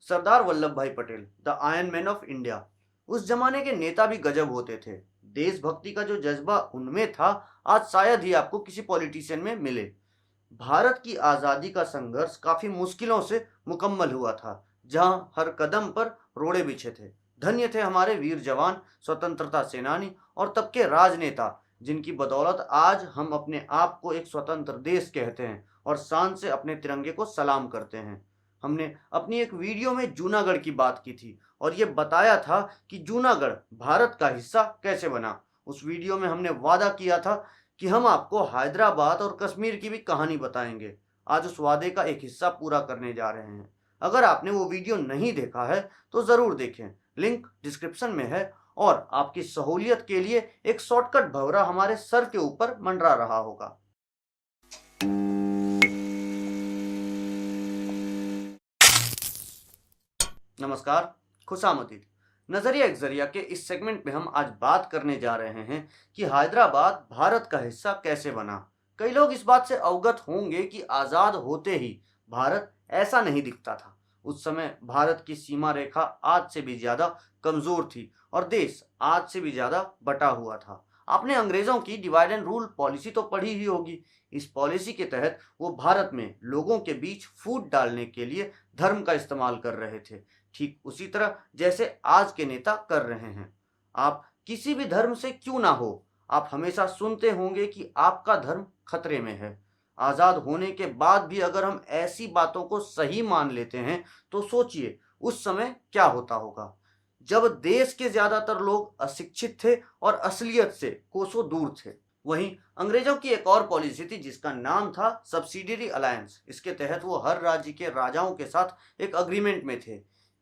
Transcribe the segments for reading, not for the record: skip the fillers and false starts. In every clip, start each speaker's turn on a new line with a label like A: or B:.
A: सरदार वल्लभ भाई Patel, the iron man of India. उस जमाने के नेता भी गजब होते थे। देशभक्ति का जो जज्बा उनमें था, आज शायद ही आपको किसी पॉलिटिशियन में मिले। भारत की आज़ादी का संघर्ष काफी मुश्किलों से मुकम्मल हुआ था, जहां हर कदम पर रोड़े बिछे थे। धन्य थे हमारे वीर जवान, स्वतंत्रता सेनानी और तब के राजनेता, जिनकी बदौलत आज हम अपने आप को एक स्वतंत्र देश कहते हैं और शान से अपने तिरंगे को सलाम करते हैं। हमने अपनी एक वीडियो में जूनागढ़ की बात की थी और ये बताया था कि जूनागढ़ भारत का हिस्सा कैसे बना। उस वीडियो में हमने वादा किया था कि हम आपको हैदराबाद और कश्मीर की भी कहानी बताएंगे। आज उस वादे का एक हिस्सा पूरा करने जा रहे हैं। अगर आपने वो वीडियो नहीं देखा है तो ज़रूर देखें, लिंक डिस्क्रिप्शन में है। और आपकी सहूलियत के लिए एक शॉर्टकट भंवरा हमारे सर के ऊपर मंडरा रहा होगा। नमस्कार, खुशामदीद। नजरिया एक जरिया के इस सेगमेंट में हम आज बात करने जा रहे हैं कि हैदराबाद भारत का हिस्सा कैसे बना। कई लोग इस बात से अवगत होंगे कि आजाद होते ही भारत ऐसा नहीं दिखता था। उस समय भारत की सीमा रेखा आज से भी ज्यादा कमजोर थी और देश आज से भी ज्यादा बटा हुआ था। आपने अंग्रेजों की डिवाइड एंड रूल पॉलिसी तो पढ़ी ही होगी। इस पॉलिसी के तहत वो भारत में लोगों के बीच फूट डालने के लिए धर्म का इस्तेमाल कर रहे थे, ठीक उसी तरह जैसे आज के नेता कर रहे हैं। आप किसी भी धर्म से क्यों ना हो, आप हमेशा सुनते होंगे कि आपका धर्म खतरे में है। आजाद होने के बाद भी अगर हम ऐसी बातों को सही मान लेते हैं तो सोचिए उस समय क्या होता होगा, जब देश के ज्यादातर लोग अशिक्षित थे और असलियत से कोसों दूर थे। वहीं अंग्रेजों की एक और पॉलिसी थी जिसका नाम था सब्सिडियरी अलायंस। इसके तहत वो हर राज्य के राजाओं के साथ एक अग्रीमेंट में थे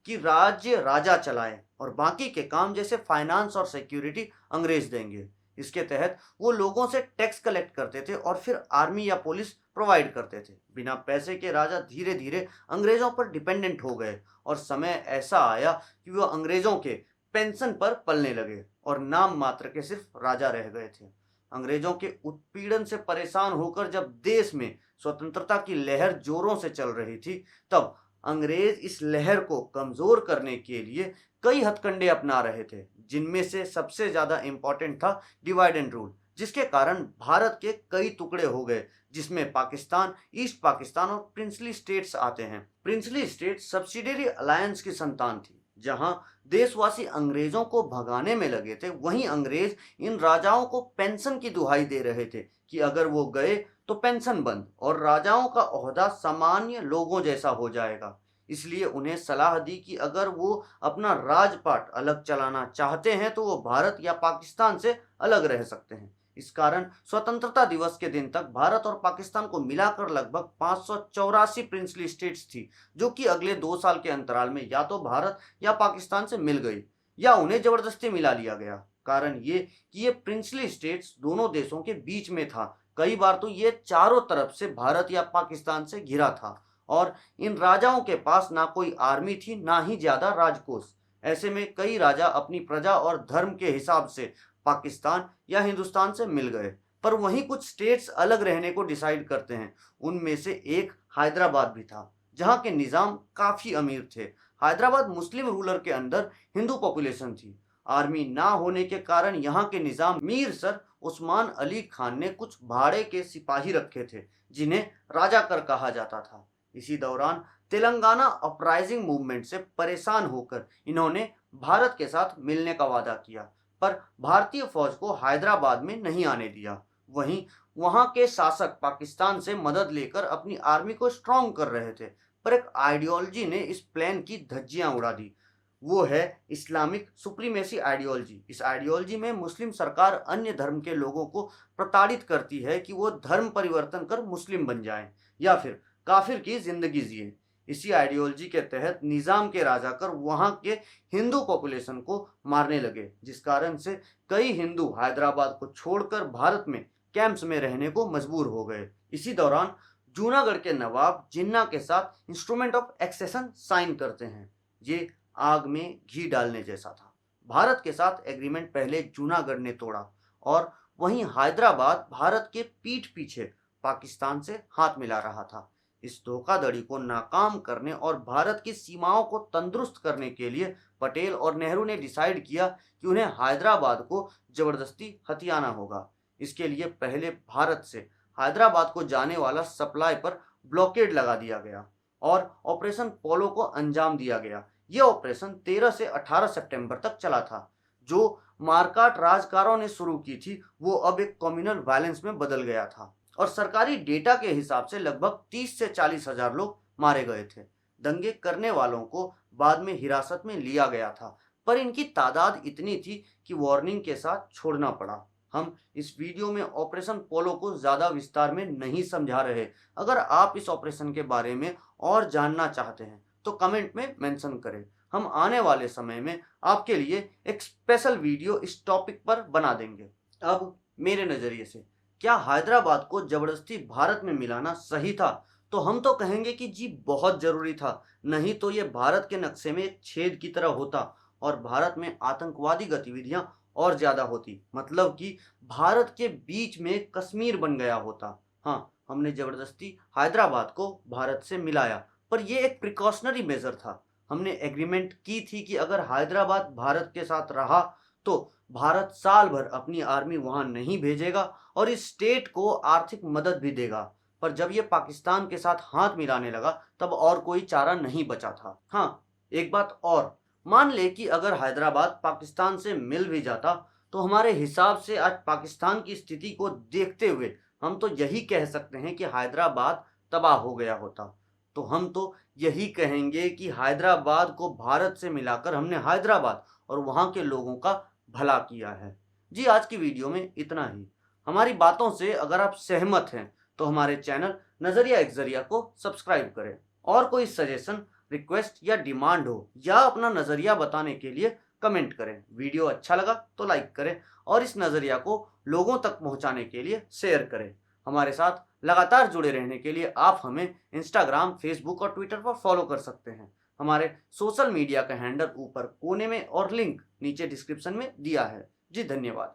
A: कि राज्य राजा चलाए और बाकी के काम जैसे फाइनेंस और सिक्योरिटी अंग्रेज देंगे। इसके तहत वो लोगों से टैक्स कलेक्ट करते थे और फिर आर्मी या पुलिस प्रोवाइड करते थे। बिना पैसे के राजा धीरे धीरे अंग्रेजों पर डिपेंडेंट हो गए और समय ऐसा आया कि वो अंग्रेजों के पेंशन पर पलने लगे और नाम मात्र के सिर्फ राजा रह गए थे। अंग्रेजों के उत्पीड़न से परेशान होकर जब देश में स्वतंत्रता की लहर जोरों से चल रही थी, तब अंग्रेज इस लहर को कमजोर करने के लिए कई हथकंडे अपना रहे थे, जिनमें से सबसे ज्यादा इंपॉर्टेंट था डिवाइड एंड रूल, जिसके कारण भारत के कई टुकड़े हो गए, जिसमें पाकिस्तान, ईस्ट पाकिस्तान और प्रिंसली स्टेट्स आते हैं। प्रिंसली स्टेट सब्सिडियरी अलायंस की संतान थी। जहां देशवासी अंग्रेजों को भगाने में लगे थे, वहीं अंग्रेज इन राजाओं को पेंशन की दुहाई दे रहे थे कि अगर वो गए तो पेंशन बंद और राजाओं का ओहदा सामान्य लोगों जैसा हो जाएगा। इसलिए उन्हें सलाह दी कि अगर वो अपना राजपाट अलग चलाना चाहते हैं तो वो भारत या पाकिस्तान से अलग रह सकते हैं। इस कारण स्वतंत्रता दिवस के दिन तक भारत और पाकिस्तान को मिलाकर लगभग 584 प्रिंसली स्टेट्स थी, जो कि अगले 2 साल के अंतराल में या तो भारत या पाकिस्तान से मिल गई या उन्हें जबरदस्ती मिला लिया गया। कारण ये कि ये प्रिंसली स्टेट्स दोनों देशों के बीच में था। कई बार तो ये चारों तरफ से भारत या पाकिस्तान से घिरा था और इन राजाओं के पास ना कोई आर्मी थी, ना ही ज्यादा राजकोष। ऐसे में कई राजा अपनी प्रजा और धर्म के हिसाब से पाकिस्तान या हिंदुस्तान से मिल गए, पर वहीं कुछ स्टेट्स अलग रहने को डिसाइड करते हैं। उनमें से एक हैदराबाद भी था, जहां के निजाम काफी अमीर थे। हैदराबाद मुस्लिम रूलर के अंदर हिंदू पॉपुलेशन थी। आर्मी ना होने के कारण यहाँ के निजाम मीर सर उस्मान अली खान ने कुछ भाड़े के सिपाही रखे थे, जिन्हें राजा कर कहा जाता था। इसी दौरान तेलंगाना अपराइजिंग मूवमेंट से परेशान होकर इन्होंने भारत के साथ मिलने का वादा किया, पर भारतीय फौज को हैदराबाद में नहीं आने दिया। वहीं वहां के शासक पाकिस्तान से मदद लेकर अपनी आर्मी को स्ट्रांग कर रहे थे, पर एक आइडियोलॉजी ने इस प्लान की धज्जियां उड़ा दी। वो है इस्लामिक सुप्रीमेसी आइडियोलॉजी। इस आइडियोलॉजी में मुस्लिम सरकार अन्य धर्म के लोगों को प्रताड़ित करती है कि वो धर्म परिवर्तन कर मुस्लिम बन जाएं या फिर काफिर की जिंदगी जिए। इसी आइडियोलॉजी के तहत निजाम के राजा कर वहां के हिंदू पॉपुलेशन को मारने लगे, जिस कारण से कई हिंदू हैदराबाद को छोड़कर भारत में कैंप्स में रहने को मजबूर हो गए। इसी दौरान जूनागढ़ के नवाब जिन्ना के साथ इंस्ट्रूमेंट ऑफ एक्सेशन साइन करते हैं। ये आग में घी डालने जैसा था। भारत के साथ एग्रीमेंट पहले जूनागढ़ ने तोड़ा और वहीं हैदराबाद भारत के पीठ पीछे पाकिस्तान से हाथ मिला रहा था। इस धोखाधड़ी को नाकाम करने और भारत की सीमाओं को तंदुरुस्त करने के लिए पटेल और नेहरू ने डिसाइड किया कि उन्हें हैदराबाद को जबरदस्ती हथियाना होगा। इसके लिए पहले भारत से हैदराबाद को जाने वाला सप्लाई पर ब्लॉकेड लगा दिया गया और ऑपरेशन पोलो को अंजाम दिया गया। यह ऑपरेशन 13 से 18 सितंबर तक चला था। जो मारकाट राजकारों ने शुरू की थी वो अब एक कम्युनल वायलेंस में बदल गया था और सरकारी डेटा के हिसाब से लगभग 30 से 40 हजार लोग मारे गए थे। दंगे करने वालों को बाद में हिरासत में लिया गया था, पर इनकी तादाद इतनी थी कि वार्निंग के साथ छोड़ना पड़ा। हम इस वीडियो में ऑपरेशन पोलो को ज्यादा विस्तार में नहीं समझा रहे। अगर आप इस ऑपरेशन के बारे में और जानना चाहते हैं तो कमेंट में मेंशन करें। हम आने वाले समय में आपके लिए एक स्पेशल वीडियो इस टॉपिक पर बना देंगे। अब मेरे नजरिए से क्या हैदराबाद को जबरदस्ती भारत में मिलाना सही था? तो हम तो कहेंगे कि जी बहुत जरूरी था, नहीं तो ये भारत के नक्शे में एक छेद की तरह होता और भारत में आतंकवादी गतिविधियां और ज्यादा होती। मतलब कि भारत के बीच में कश्मीर बन गया होता। हाँ, हमने जबरदस्ती हैदराबाद को भारत से मिलाया, पर यह एक प्रिकॉशनरी मेजर था। हमने एग्रीमेंट की थी कि अगर हैदराबाद भारत के साथ रहा तो भारत साल भर अपनी आर्मी वहां नहीं भेजेगा और इस स्टेट को आर्थिक मदद भी देगा। पर जब ये पाकिस्तान के साथ हाथ मिलाने लगा तब और कोई चारा नहीं बचा था। हाँ, एक बात और, मान ले कि अगर हैदराबाद पाकिस्तान से मिल भी जाता तो हमारे हिसाब से आज पाकिस्तान की स्थिति को देखते हुए हम तो यही कह सकते हैं कि हैदराबाद तबाह हो गया होता। तो हम तो यही कहेंगे कि हैदराबाद को भारत से मिलाकर हमने हैदराबाद और वहां के लोगों का भला किया है। जी, आज की वीडियो में इतना ही। हमारी बातों से अगर आप सहमत हैं तो हमारे चैनल नजरिया एक जरिया को सब्सक्राइब करें। और कोई सजेशन, रिक्वेस्ट या डिमांड हो या अपना नजरिया बताने के लिए कमेंट करें। वीडियो अच्छा लगा तो लाइक करें और इस नजरिया को लोगों तक पहुंचाने के लिए शेयर करें। हमारे साथ लगातार जुड़े रहने के लिए आप हमें इंस्टाग्राम, फेसबुक और ट्विटर पर फॉलो कर सकते हैं। हमारे सोशल मीडिया का हैंडल ऊपर कोने में और लिंक नीचे डिस्क्रिप्शन में दिया है। जी धन्यवाद।